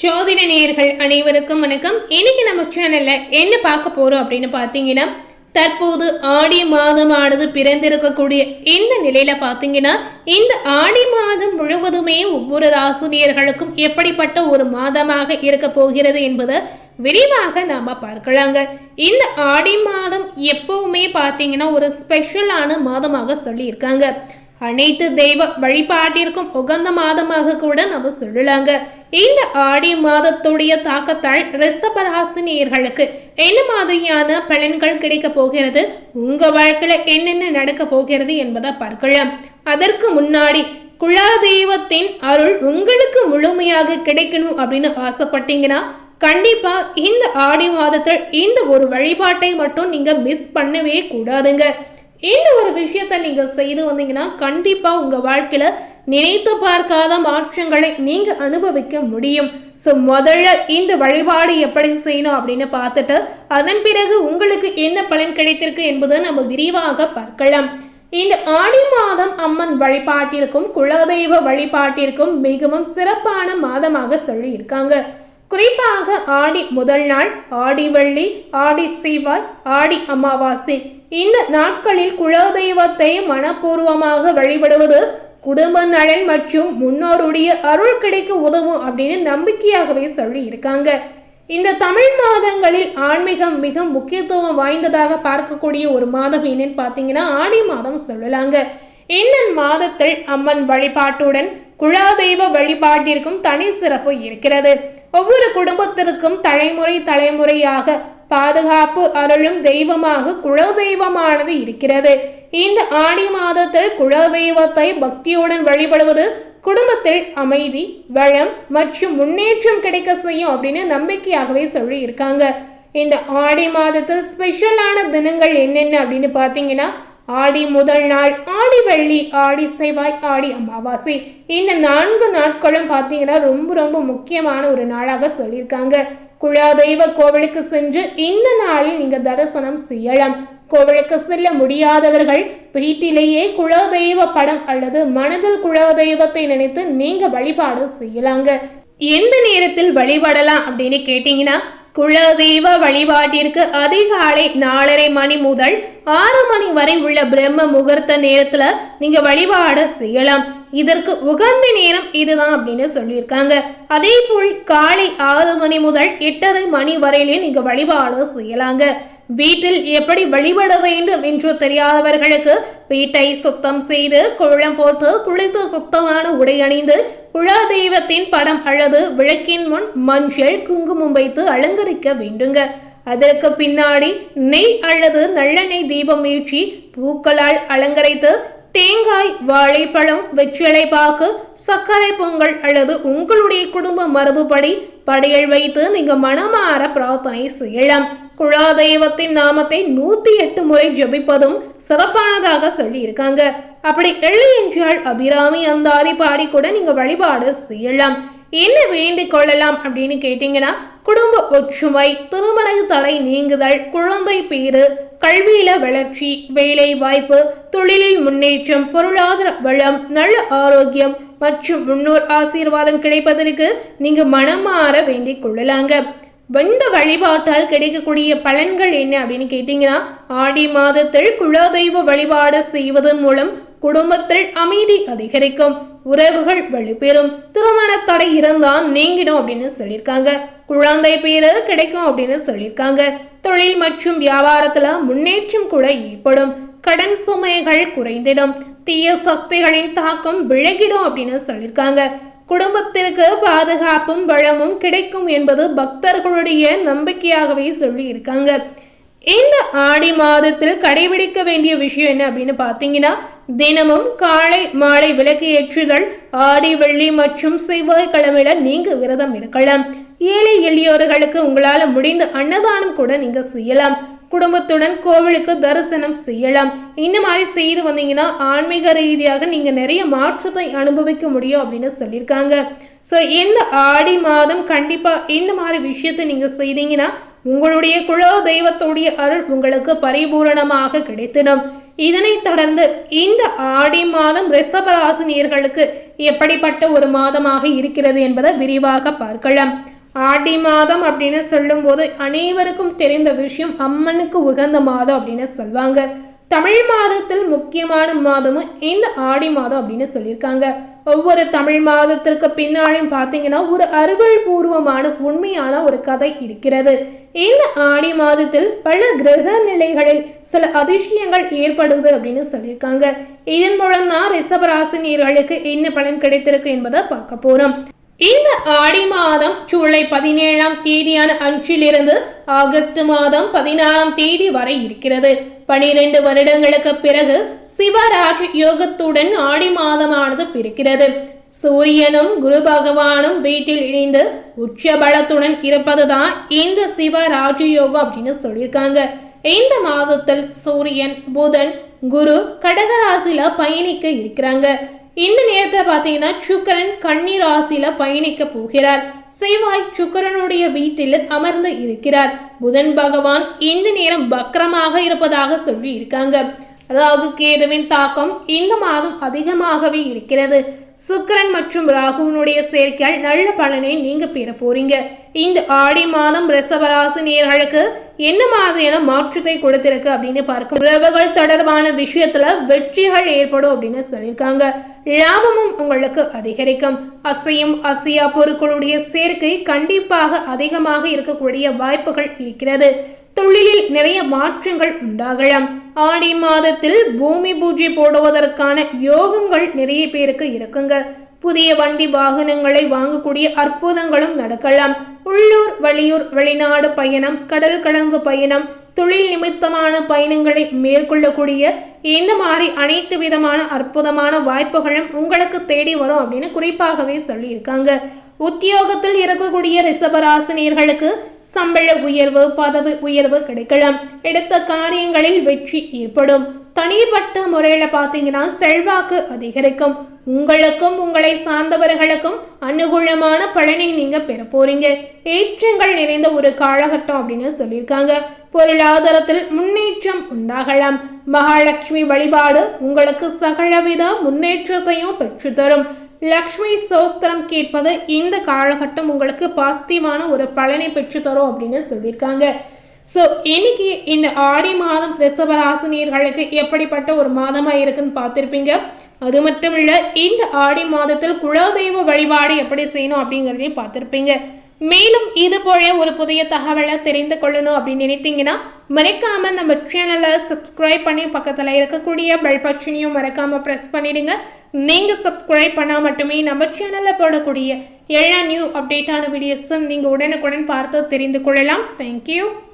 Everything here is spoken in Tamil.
ஜோதிட நேயர்கள் அனைவருக்கும் வணக்கம். இன்னைக்கு நம்ம சேனல்ல என்ன பார்க்க போறோம் அப்படின்னு பார்த்தீங்கன்னா, தற்போது ஆடி மாதமானது பிறந்திருக்கக்கூடிய இந்த நிலையில பார்த்தீங்கன்னா, இந்த ஆடி மாதம் முழுவதுமே ஒவ்வொரு ராசினியர்களுக்கும் எப்படிப்பட்ட ஒரு மாதமாக இருக்க போகிறது என்பதை விரிவாக நாம பார்க்கலாங்க. இந்த ஆடி மாதம் எப்பவுமே பார்த்தீங்கன்னா ஒரு ஸ்பெஷலான மாதமாக சொல்லியிருக்காங்க. அனைத்து தெய்வ வழிபாட்டிற்கும் உகந்த மாதமாக கூட நம்ம சொல்லலாங்க. இந்த ஆடி மாதத்துடைய தாக்கத்தால் ரிஷபராசினியர்களுக்கு என்ன மாதிரியான பலன்கள் கிடைக்க போகிறது, உங்க வாழ்க்கையில என்னென்ன நடக்க போகிறது என்பதை பார்க்கலாம். அதற்கு முன்னாடி குலதெய்வத்தின் அருள் உங்களுக்கு முழுமையாக கிடைக்கணும் அப்படின்னு ஆசைப்பட்டீங்கன்னா கண்டிப்பா இந்த ஆடி மாதத்தில் இந்த ஒரு வழிபாட்டை மட்டும் நீங்க மிஸ் பண்ணவே கூடாதுங்க. இந்த ஒரு விஷயத்தை நீங்க செய்து வந்தீங்கன்னா கண்டிப்பா உங்க வாழ்க்கையில நினைத்து பார்க்காத மாற்றங்களை நீங்க அனுபவிக்க முடியும். ஸோ முதல்ல இந்த வழிபாடு எப்படி செய்யணும் அப்படின்னு பார்த்துட்டு அதன் பிறகு உங்களுக்கு என்ன பலன் கிடைத்திருக்கு என்பதை நம்ம விரிவாக பார்க்கலாம். இந்த ஆடி மாதம் அம்மன் வழிபாட்டிற்கும் குலதெய்வ வழிபாட்டிற்கும் மிகவும் சிறப்பான மாதமாக சொல்லி இருக்காங்க. குறிப்பாக ஆடி முதல் நாள், ஆடி வெள்ளி, ஆடி செவ்வாய், ஆடி அமாவாசை இந்த நாட்களில் குலதெய்வத்தை மனப்பூர்வமாக வழிபடுவது குடும்ப நலன் மற்றும் முன்னோருடைய அருள் கிடைக்க உதவும் அப்படின்னு நம்பிக்கையாகவே சொல்லி இருக்காங்க. இந்த தமிழ் மாதங்களில் ஆன்மீகம் மிக முக்கியத்துவம் வாய்ந்ததாக பார்க்கக்கூடிய ஒரு மாதம் என்னன்னு பார்த்தீங்கன்னா ஆடி மாதம் சொல்லலாங்க. இந்த மாதத்தில் அம்மன் வழிபாட்டுடன் குலதெய்வ வழிபாட்டிற்கும் தனி சிறப்பு இருக்கிறது. ஒவ்வொரு குடும்பத்திற்கும் தலைமுறையாக பாதுகாப்பு அருளும் தெய்வமாக குலதெய்வமானது இருக்கிறது. இந்த ஆடி மாதத்தில் குலதெய்வத்தை பக்தியுடன் வழிபடுவது குடும்பத்தில் அமைதி, வளம் மற்றும் முன்னேற்றம் கிடைக்க செய்யும் அப்படின்னு நம்பிக்கையாகவே சொல்லி இருக்காங்க. இந்த ஆடி மாதத்தில் ஸ்பெஷலான தினங்கள் என்னென்ன அப்படின்னு பார்த்தீங்கன்னா, ஆடி முதல் நாள், ஆடி வெள்ளி, ஆடி செவ்வாய், ஆடி அமாவாசை இந்த 4 நாட்களும் பார்த்தீங்கன்னா ரொம்ப முக்கியமான ஒரு நாளாக சொல்லியிருக்காங்க. குலதெய்வ கோவிலுக்கு சென்று இந்த நாளில் நீங்க தரிசனம் செய்யலாம். கோவிலுக்கு செல்ல முடியாதவர்கள் வீட்டிலேயே குலதெய்வ படம் அல்லது மனதில் குலதெய்வத்தை நினைத்து நீங்க வழிபாடு செய்யலாங்க. எந்த நேரத்தில் வழிபடலாம் அப்படின்னு கேட்டீங்கன்னா, குலதெய்வ வழிபாட்டிற்கு அதிகாலை 4:30 மணி முதல் 6 மணி வரை உள்ள பிரம்ம முகூர்த்த நேரத்துல நீங்க வழிபாடு செய்யலாம். இதற்கு உகந்த நேரம் இதுதான் அப்படின்னு சொல்லியிருக்காங்க. அதே போல் காலை 6 மணி முதல் 8:30 மணி வரையிலே நீங்க வழிபாடு செய்யலாங்க. வீட்டில் எப்படி வழிபட வேண்டும் என்று தெரியாதவர்களுக்கு வீட்டை சுத்தம் செய்து கோலம் போட்டு குளித்து சுத்தமான உடை அணிந்து குலதெய்வத்தின் படம் அல்லது விளக்கின் முன் மஞ்சள் குங்குமம் வைத்து அலங்கரிக்க வேண்டுங்க. அதற்கு பின்னாடி நெய் அல்லது நல்லெண்ணெய் தீபம் ஏற்றி பூக்களால் அலங்கரித்து தேங்காய், வாழைப்பழம், வெற்றிலை பாக்கு, சர்க்கரை பொங்கல் அல்லது உங்களுடைய குடும்ப மரபுப்படி படையல் வைத்து நீங்க மனமாற பிரார்த்தனை செய்யலாம். குலதெய்வத்தின் நாமத்தை 108 முறை ஜபிப்பதும் சிறப்பானதாக சொல்லி இருக்காங்க. அப்படி இல்லை என்றால் அபிராமி அந்தாதி பாடி கூட நீங்க வழிபாடு செய்யலாம். என்ன வேண்டிக் கொள்ளலாம் அப்படின்னு கேட்டீங்கன்னா, குடும்ப ஒற்றுமை, திருமண தடை நீங்குதல், குழந்தை பேறு, கல்வியில வளர்ச்சி, வேலை வாய்ப்பு, தொழிலில் முன்னேற்றம், பொருளாதார வளம், நல்ல ஆரோக்கியம் மற்றும் முன்னோர் ஆசீர்வாதம் கிடைப்பதற்கு நீங்க மனமாற வேண்டிக் கொள்ளலாங்க. இந்த வழிபாட்டால் கிடைக்கக்கூடிய பலன்கள் என்ன அப்படின்னு கேட்டீங்கன்னா, ஆடி மாதத்தில் குலதெய்வ வழிபாடு செய்வதன் மூலம் குடும்பத்தில் அமைதி அதிகரிக்கும், உறவுகள் வலுப்பெறும், திருமண தடை இருந்தால் நீங்கிடும் அப்படின்னு சொல்லியிருக்காங்க. குழந்தை பேரு கிடைக்கும் அப்படின்னு சொல்லியிருக்காங்க. தொழில் மற்றும் வியாபாரத்துல முன்னேற்றம் கூட ஏற்படும், கடன் சுமைகள் குறைந்திடும், தீய சக்திகளின் தாக்கம் விலகிடும் அப்படின்னு சொல்லியிருக்காங்க. குடும்பத்திற்கு பாதுகாப்பும் வளமும் கிடைக்கும் என்பது பக்தர்களுடைய நம்பிக்கையாகவே சொல்லி இருக்காங்க. இந்த ஆடி மாதத்தில் கடைபிடிக்க வேண்டிய விஷயம் என்ன அப்படின்னு பார்த்தீங்கன்னா, தினமும் காலை மாலை விளக்கு ஏற்றுதல், ஆடி வெள்ளி மற்றும் செவ்வாய்க்கிழமையில நீங்க விரதம் இருக்கலாம். ஏழை எளியோர்களுக்கு உங்களால முடிந்த அன்னதானம் கூட நீங்க செய்யலாம். குடும்பத்துடன் கோவிலுக்கு தரிசனம் செய்யலாம். இந்த மாதிரி செய்து வந்தீங்கன்னா ஆன்மீக ரீதியாக நீங்க நிறைய மாற்றத்தை அனுபவிக்க முடியும் அப்படின்னு சொல்லியிருக்காங்க. ஸோ இந்த ஆடி மாதம் கண்டிப்பா இந்த மாதிரி விஷயத்தை நீங்க செய்தீங்கன்னா உங்களுடைய குல தெய்வத்துடைய அருள் உங்களுக்கு பரிபூரணமாக கிடைத்திடும். இதனை தொடர்ந்து இந்த ஆடி மாதம் ரிஷபராசினியர்களுக்கு எப்படிப்பட்ட ஒரு மாதமாக இருக்கிறது என்பதை விரிவாக பார்க்கலாம். ஆடி மாதம் அப்படின்னு சொல்லும்போது அனைவருக்கும் தெரிந்த விஷயம், அம்மனுக்கு உகந்த மாதம் அப்படின்னு சொல்லுவாங்க. தமிழ் மாதத்தில் முக்கியமான மாதமும் இந்த ஆடி மாதம் அப்படின்னு சொல்லியிருக்காங்க. ஒவ்வொரு தமிழ் மாதத்திற்கு பின்னாலும் பார்த்தீங்கன்னா ஒரு அறிவியல் பூர்வமான உண்மையான ஒரு கதை இருக்கிறது. இந்த ஆடி மாதத்தில் பல கிரக நிலைகளில் சில அதிசயங்கள் ஏற்படுது அப்படின்னு சொல்லியிருக்காங்க. இதன் மூலம் தான் ரிஷபராசினியர்களுக்கு என்ன பலன் கிடைத்திருக்கு என்பதை பார்க்க போறோம். இந்த ஆடி மாதம் ஜூலை 17ஆம் தேதியான அன்றிலிருந்து ஆகஸ்ட் மாதம் 16ஆம் தேதி வரை இருக்கிறது. 12 வருடங்களுக்கு பிறகு சிவராஜ் யோகத்துடன் ஆடி மாதமானது பிறக்கிறது. சூரியனும் குரு பகவானும் வீட்டில் இணைந்து உச்ச பலத்துடன் இருப்பதுதான் இந்த சிவராஜ் யோகம் அப்படின்னு சொல்லியிருக்காங்க. இந்த மாதத்தில் சூரியன், புதன், குரு கடகராசில பயணிக்க இருக்கிறாங்க. இந்த நேரத்தை பார்த்தீங்கன்னா சுக்கிரன் கன்னி ராசியில பயணிக்க போகிறார். செவ்வாய் சுக்கிரனுடைய வீட்டில் அமர்ந்து இருக்கிறார். புதன் பகவான் இந்த நேரம் வக்ரமாக இருப்பதாக சொல்லி இருக்காங்க. ராகு கேதுவின் தாக்கம் இந்த மாதம் அதிகமாகவே இருக்கிறது. சுக்கிரன் மற்றும் ராகுவினுடைய சேர்க்கையால் நல்ல பலனை நீங்க பெற போறீங்க. இந்த ஆடி மாதம் ரிஷபராசி நேயர்களுக்கு என்ன மாதிரியான மாற்றத்தை கொடுத்திருக்கு அப்படின்னு பார்க்க, உறவுகள் தொடர்பான விஷயத்துல வெற்றிகள் ஏற்படும் அப்படின்னு சொல்லியிருக்காங்க. லாபமும் உங்களுக்கு அதிகரிக்கும். அசையும் அசையா பொருட்களுடைய சேர்க்கை கண்டிப்பாக அதிகமாக இருக்கக்கூடிய வாய்ப்புகள் இருக்கிறது. தொழிலில் நிறைய மாற்றங்கள் உண்டாகலாம். ஆடி மாதத்தில் பூமி பூஜை போடுவதற்கான யோகங்கள் நிறைய பேருக்கு இருக்குங்க. புதிய வண்டி வாகனங்களை வாங்கக்கூடிய அற்புதங்களும் நடக்கலாம். உள்ளூர், வெளியூர், வெளிநாடு பயணம், கடல் கடந்த பயணம், தொழில் நிமித்தமான பயணங்களை மேற்கொள்ளக்கூடிய இந்த மாதிரி அனைத்து விதமான அற்புதமான வாய்ப்புகளும் உங்களுக்கு தேடி வரும் அப்படின்னு குறிப்பாகவே சொல்லியிருக்காங்க. உத்தியோகத்தில் இருக்கக்கூடிய ரிஷபராசினியர்களுக்கு சம்பள உயர்வு, பதவி உயர்வு கிடைக்கலாம். எடுத்த காரியங்களில் வெற்றி ஏற்படும். தனிப்பட்ட முறையில பார்த்தீங்கன்னா செல்வாக்கு அதிகரிக்கும். உங்களுக்கும் உங்களை சார்ந்தவர்களுக்கும் அனுகூலமான பலனை நீங்க பெற போறீங்க. ஏற்றங்கள் நிறைந்த ஒரு காலகட்டம் அப்படின்னு சொல்லியிருக்காங்க. பொருளாதாரத்தில் முன்னேற்றம் உண்டாகலாம். மகாலட்சுமி வழிபாடு உங்களுக்கு சகலவித முன்னேற்றத்தையும் பெற்றுத்தரும். லக்ஷ்மி சோஸ்திரம் கேட்பது இந்த காலகட்டம் உங்களுக்கு பாசிட்டிவான ஒரு பலனை பெற்றுத்தரும் அப்படின்னு சொல்லியிருக்காங்க. ஸோ இன்னைக்கு இந்த ஆடி மாதம் ரிஷபராசினியர்களுக்கு எப்படிப்பட்ட ஒரு மாதமாக இருக்குன்னு பார்த்துருப்பீங்க. அது மட்டும் இல்லை, இந்த ஆடி மாதத்தில் குலதெய்வ வழிபாடு எப்படி செய்யணும் அப்படிங்கிறதையும் பார்த்துருப்பீங்க. மேலும் இது போல ஒரு புதிய தகவலை தெரிந்து கொள்ளணும் அப்படின்னு நினைத்தீங்கன்னா மறக்காம நம்ம சேனலை சப்ஸ்கிரைப் பண்ணி பக்கத்தில் இருக்கக்கூடிய பெல் பட்டனையும் மறக்காம ப்ரெஸ் பண்ணிடுங்க. நீங்க சப்ஸ்கிரைப் பண்ணால் மட்டுமே நம்ம சேனலில் போடக்கூடிய எல்லா நியூ அப்டேட்டான வீடியோஸும் நீங்கள் உடனுக்குடன் பார்த்து தெரிந்து கொள்ளலாம். தேங்க்யூ.